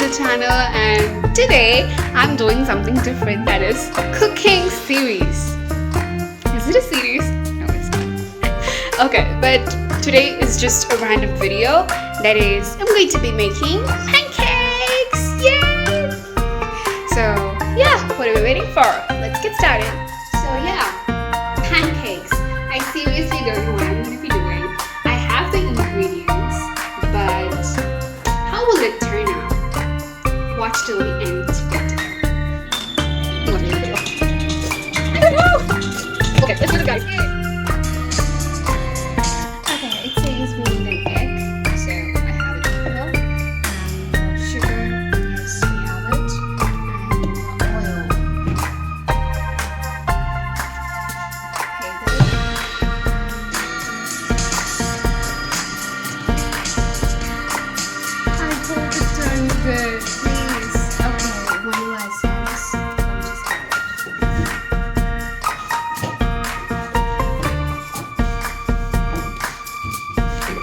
the channel, and today I'm doing something different, that is cooking series. Is it a series? No, it's not. Okay, but today is just a random video. That is, I'm going to be making pancakes. Yay! So yeah, what are we waiting for? Let's get started. So yeah, pancakes. I seriously don't know what I'm going to be doing. I have the ingredients, but how will it turn out? Watch till the end to get to there. I don't know. Okay, let's do this, guys. Okay, it says we need an egg, so I have it here. And sugar, yes, we have it. And oil. Okay, I hope it turns good, please. Okay, vanilla essence. Let me just get it.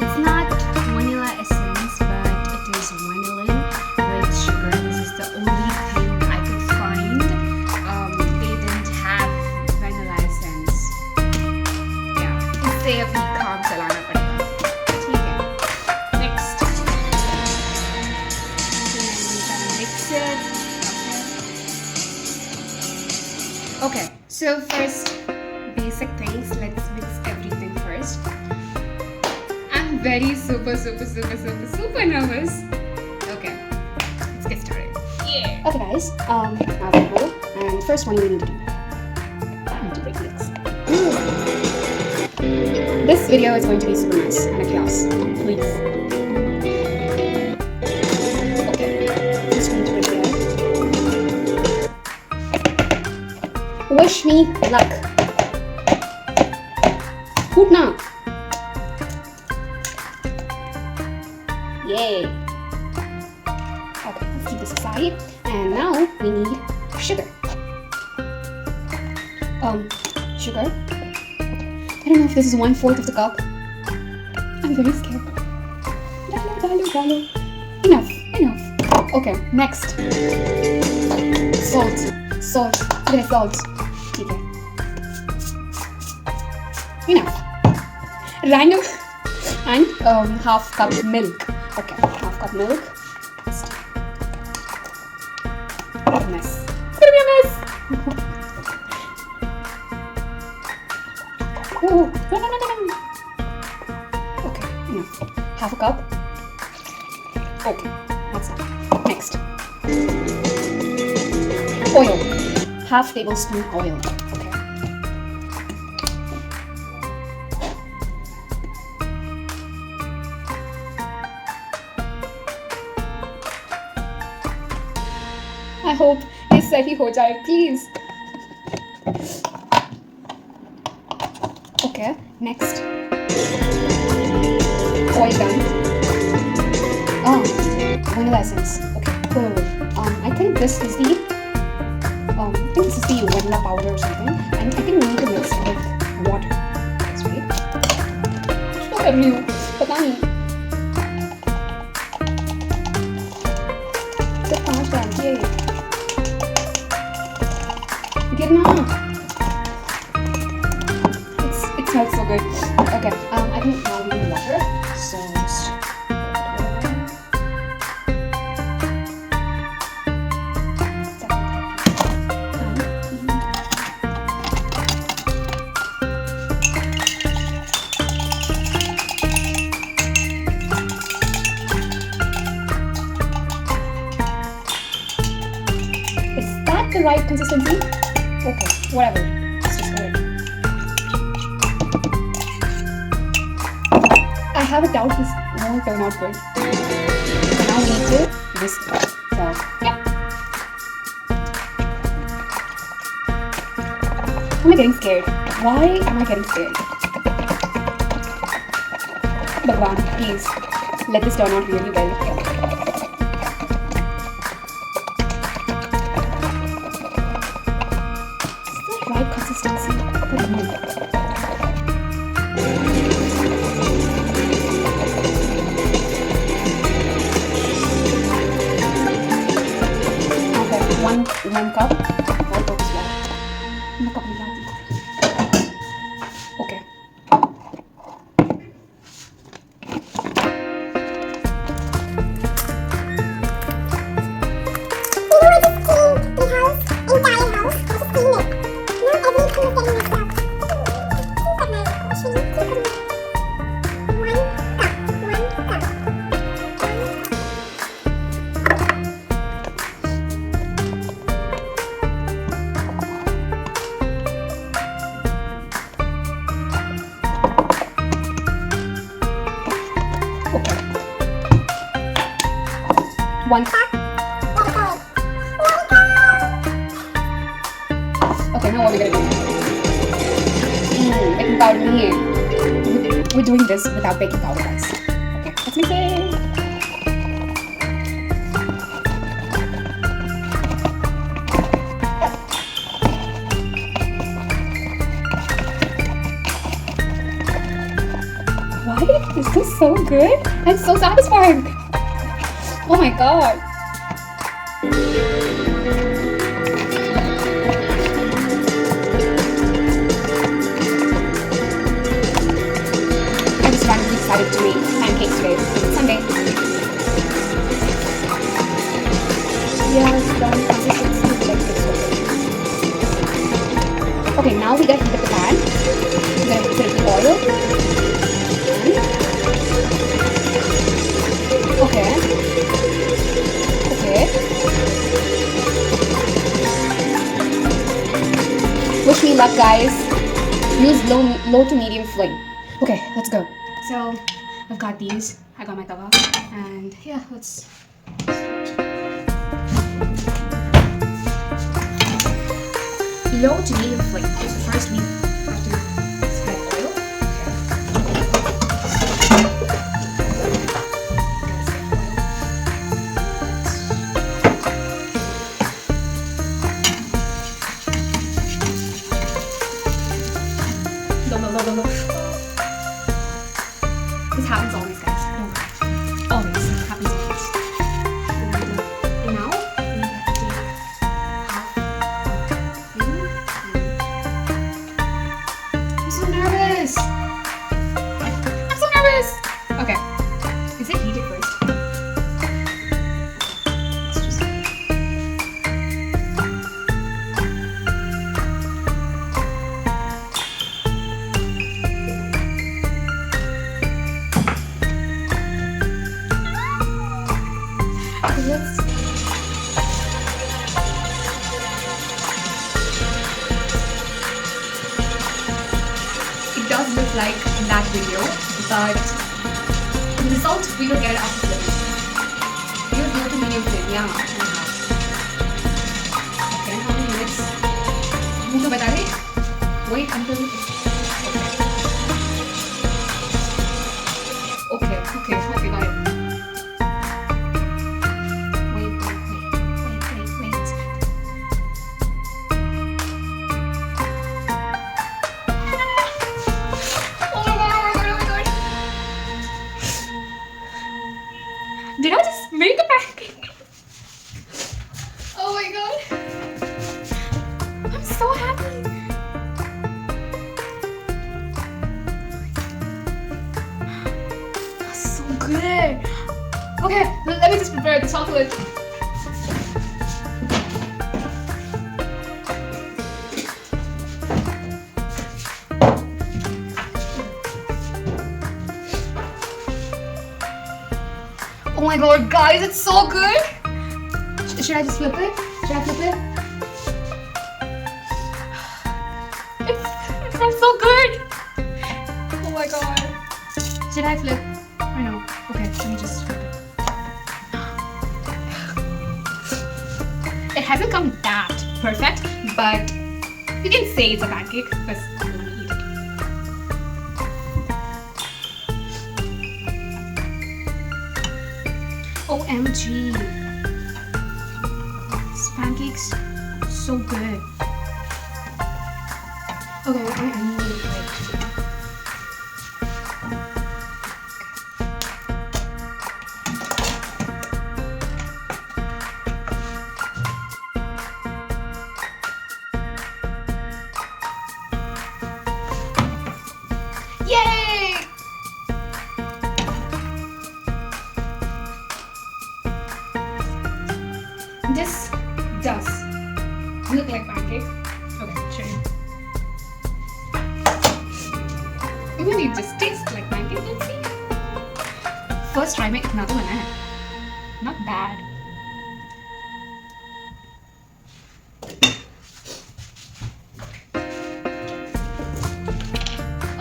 It's not vanilla essence, but it is vanillin with sugar. This is the only thing I could find. They didn't have vanilla essence. Yeah, इससे अभी काम चलाना पड़ेगा. ठीक है. Next. And then we gotta mix it. Okay. So first, basic things. Let's mix everything first. I'm very super nervous. Okay, let's get started. Yeah. Okay guys, now we go. And first one we need to do. I need to break the eggs. This video is going to be super nice and a chaos. Please. Okay, just going to break the egg. Wish me luck. Hoot now. Yay! Okay, let's keep this aside. And now we need sugar. Sugar. I don't know if this is 1/4 of the cup. I'm very scared. Dalo. Enough. Okay, next. Salt. Okay, salt. Okay. Enough. Random. And half cup milk. Okay, half cup milk. A mess. It's gonna be a mess. Oh, no. Okay, enough. Half a cup. Okay, that's it. Next. Oil. Half tablespoon oil. Okay. I hope ये सही हो जाए, please. Okay, next. Oil done. Vanilla essence. Okay, cool. I think this is the vanilla powder or something, and I think we need to mix it with water. That's right. क्या कर रही हूँ? पता नहीं. सिर्फ 5 डालती है ये. Girna. It smells so good. Okay, I think now we need water. So just is that the right consistency? Okay, whatever. Let's just go in. I have a doubt this won't turn out good. Now we need to whisk it. So, yeah. Am I getting scared? Why am I getting scared? Bhagwan, please, let this turn out really well. Right consistency. one cup. All purpose flour. One cup lang. Okay. One. Okay, now what are we gonna do? Baking powder here. We're doing this without baking powder, guys. Okay, let's mix it. Why? This is so good and so satisfying. Oh my god. I just randomly decided to make pancakes today. Sunday. Yes, okay, now we gotta heat up the pan. We're gonna put the oil. Okay. Wish me luck, guys. Use low to medium flame. Okay, let's go. So I've got these. I got my tawa, and yeah, let's start. Low to medium flame. So first we have to spread oil. No. This happens always, guys. Don't worry. Always. It happens always. And now, we have to take half. I'm so nervous. Okay. Is it heated first? Let's just... It does look like that video, but the result we will get after this. You will go to medium flame, yeah. Okay, how many minutes? मुझे बता दे. Wait until okay, got it. Wait. Oh my god. Did I just make a pancake? Oh my god. I'm so happy. That's so good. Okay, let me just prepare the chocolate. Oh my god, guys, it's so good. Should I just flip it? It smells so good. Oh my god. Should I flip? I know. Okay, let me just flip it. It hasn't come that perfect, but you can say it's a pancake because I want to eat it. OMG. This pancakes so good. Okay, I need it right. Yay! This does look like pancake. Okay, show you. Even it just tastes like pancake. Let's see. First try make another one. Not bad.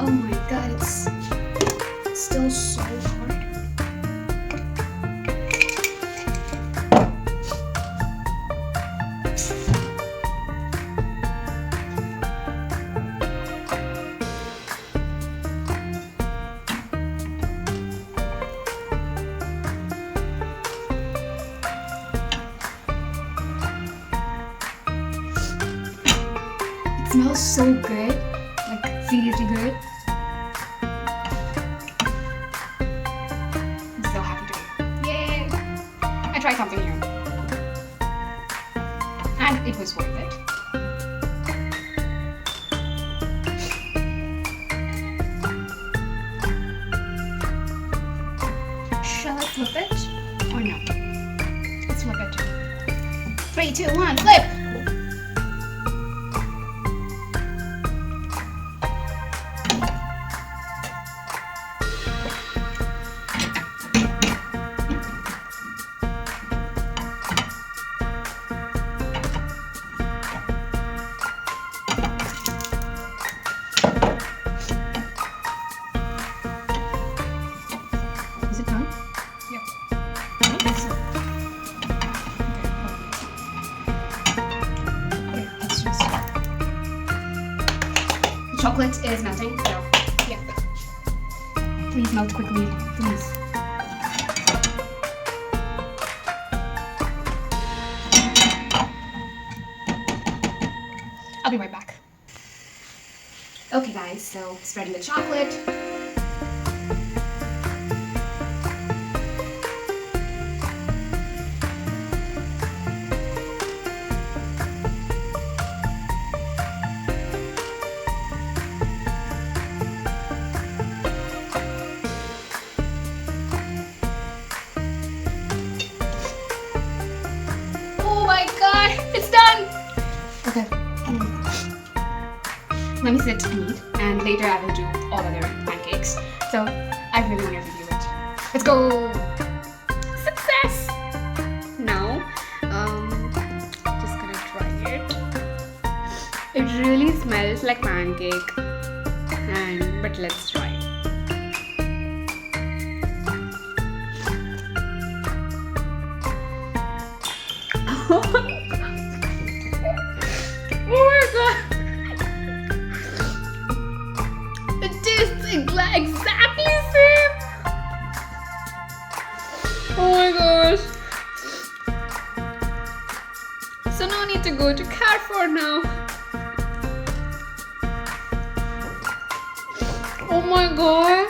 Oh my god, it's still so hard. It smells so good, like seriously good. I'm so happy today. Yay! I tried something new. And it was worth it. Shall I flip it? Or no? Let's flip it. 3, 2, 1, flip! Is it done? Yep. So, okay, let's just. The chocolate is melting, so yeah. Please melt quickly, please. I'll be right back. Okay, guys, so spreading the chocolate. Oh my god, it's done! Okay. Let me sit and eat, and later I will do all other pancakes. So I really want to review it. Let's go! Success! Now, just gonna try it. It really smells like pancake, but let's try. Oh my god! It tastes exactly same. Oh my gosh! So no need to go to Carrefour now. Oh my god!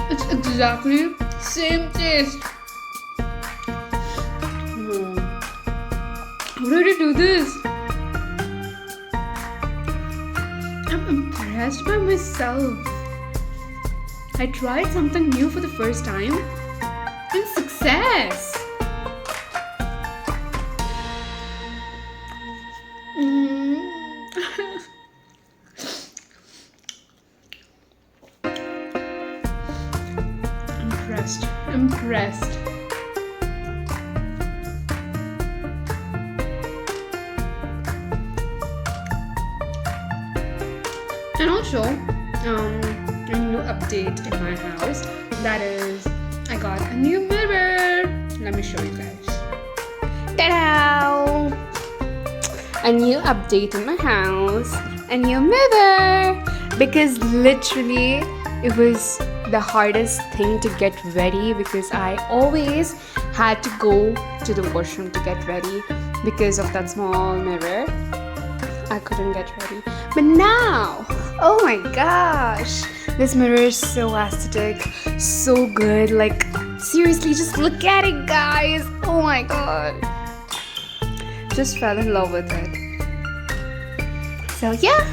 It's exactly same taste. How did you do this? I'm impressed by myself. I tried something new for the first time and success. Impressed. And also, a new update in my house. That is, I got a new mirror. Let me show you guys. Ta-da! A new update in my house. A new mirror. Because literally, it was the hardest thing to get ready because I always had to go to the washroom to get ready because of that small mirror. I couldn't get ready. But now, oh my gosh, this mirror is so aesthetic, so good. Like, seriously, just look at it, guys. Oh my god. Just fell in love with it. So yeah,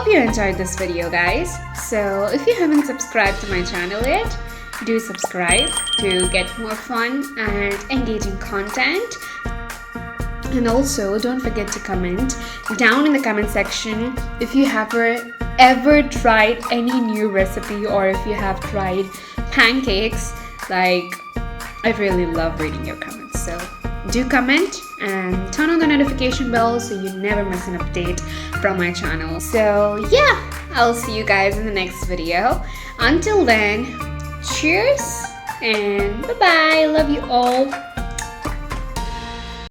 hope you enjoyed this video, guys. So if you haven't subscribed to my channel yet, do subscribe to get more fun and engaging content. And also don't forget to comment down in the comment section if you have ever tried any new recipe, or if you have tried pancakes. Like, I really love reading your comments, so do comment and turn on the notification bell so you never miss an update from my channel. So yeah, I'll see you guys in the next video. Until then, cheers and bye bye. Love you all.